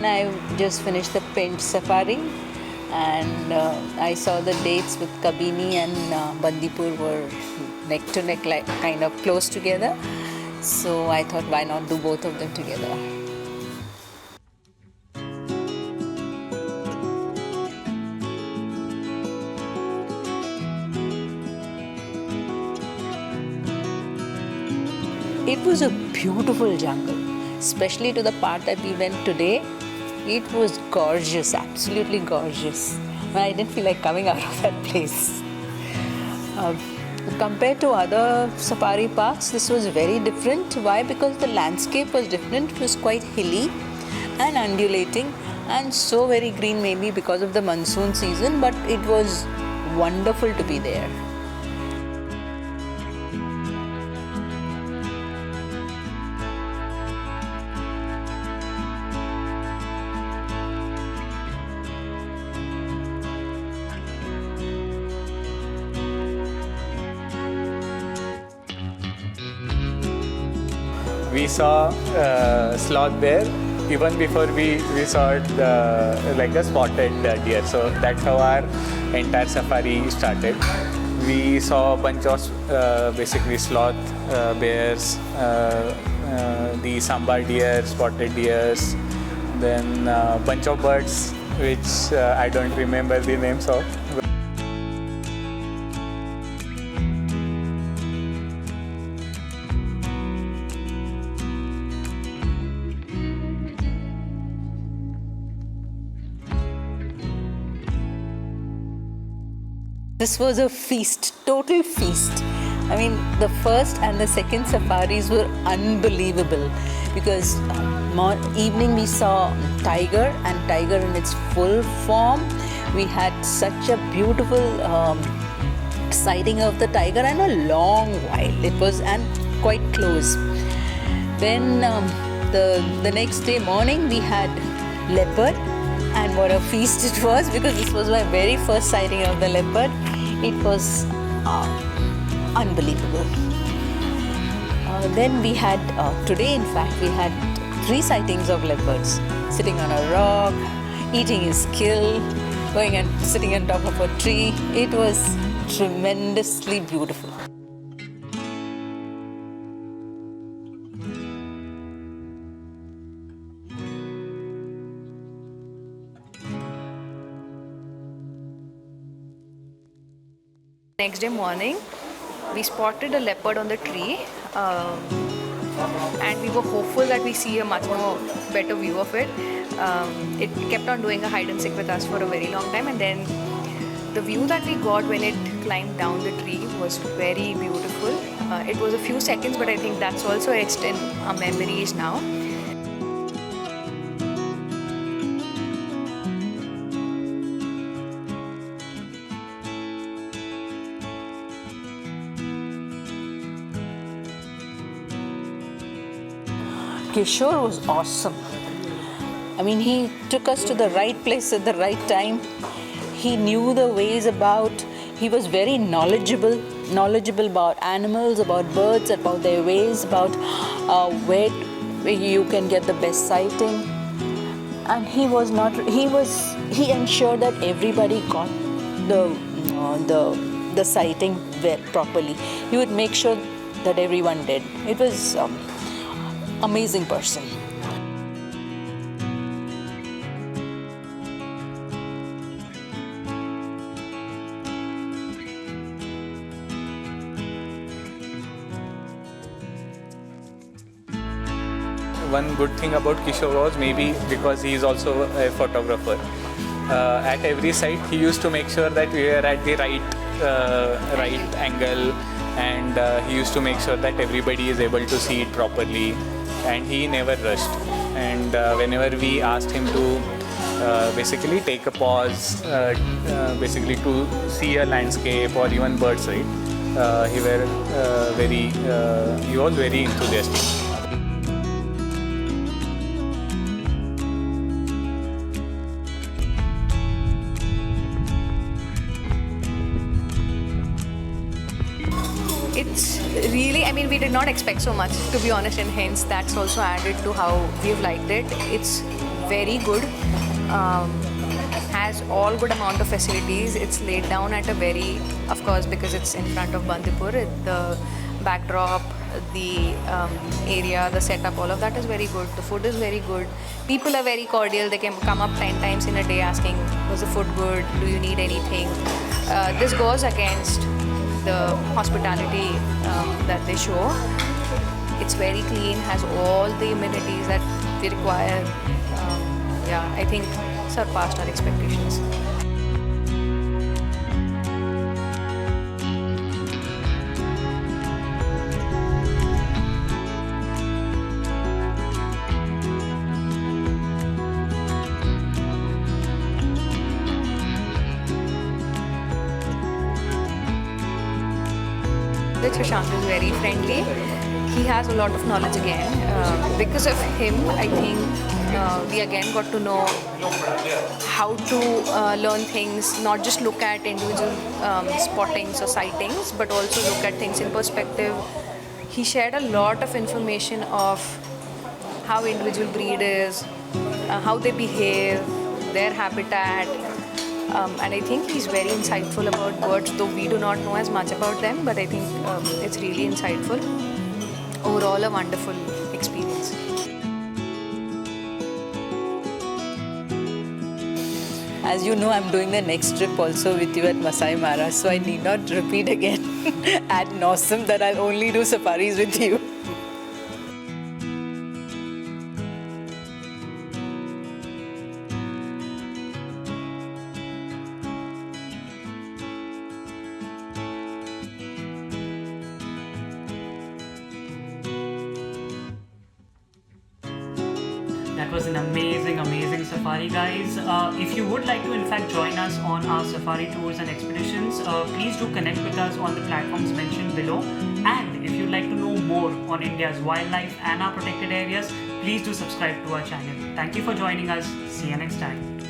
I just finished the Pint Safari, and I saw the dates with Kabini and Bandipur were neck to neck, like kind of close together. So I thought, why not do both of them together? It was a beautiful jungle, especially to the part that we went today. It was gorgeous, absolutely gorgeous. I didn't feel like coming out of that place. Compared to other safari parks, this was very different. Why? Because the landscape was different. It was quite hilly and undulating and so very green, maybe because of the monsoon season, but it was wonderful to be there. We saw Sloth Bear even before we saw it, like a spotted deer. So that's how our entire safari started. We saw a bunch of basically sloth bears, the sambar deer, spotted deers, then a bunch of birds which I don't remember the names of. This was a feast, total feast. I mean, the first and the second safaris were unbelievable because evening we saw tiger and tiger in its full form. We had such a beautiful sighting of the tiger and a long while. It was and quite close. Then the next day morning we had leopard, and what a feast it was because this was my very first sighting of the leopard. It was unbelievable. Then we had, today in fact, we had 3 sightings of leopards sitting on a rock, eating his kill, going and sitting on top of a tree. It was tremendously beautiful. Next day morning, we spotted a leopard on the tree, and we were hopeful that we see a much more better view of it. It kept on doing a hide and seek with us for a very long time, and then the view that we got when it climbed down the tree was very beautiful. It was a few seconds, but I think that's also etched in our memories now. Kishore was awesome. I mean, he took us to the right place at the right time. He knew the ways about, he was very knowledgeable about animals, about birds, about their ways, about where you can get the best sighting. And he ensured that everybody got the sighting properly. He would make sure that everyone did. It was amazing person. One good thing about Kishore was maybe because he is also a photographer. At every site, he used to make sure that we were at the right angle, and he used to make sure that everybody is able to see it properly. And he never rushed. And whenever we asked him to basically take a pause, basically to see a landscape or even birds, right? He was very enthusiastic. It's really, I mean, we did not expect so much, to be honest, and hence that's also added to how we've liked it. It's very good. Has all good amount of facilities. It's laid down at a very, of course, because it's in front of Bandipur, the backdrop, the area, the setup, all of that is very good. The food is very good. People are very cordial. They can come up 10 times in a day asking, was the food good? Do you need anything? This goes against the hospitality that they show. It's very clean, has all the amenities that we require. I think surpassed our expectations. Shashank is very friendly. He has a lot of knowledge again. Because of him, I think we again got to know how to learn things, not just look at individual spottings or sightings, but also look at things in perspective. He shared a lot of information of how individual breed is, how they behave, their habitat. And I think he's very insightful about birds, though we do not know as much about them, but I think it's really insightful. Overall, a wonderful experience. As you know, I'm doing the next trip also with you at Masai Mara, so I need not repeat again ad nauseam that I'll only do safaris with you. That was an amazing safari, guys. If you would like to in fact join us on our safari tours and expeditions, please do connect with us on the platforms mentioned below. And if you'd like to know more on India's wildlife and our protected areas, please do subscribe to our channel. Thank you for joining us. See you next time.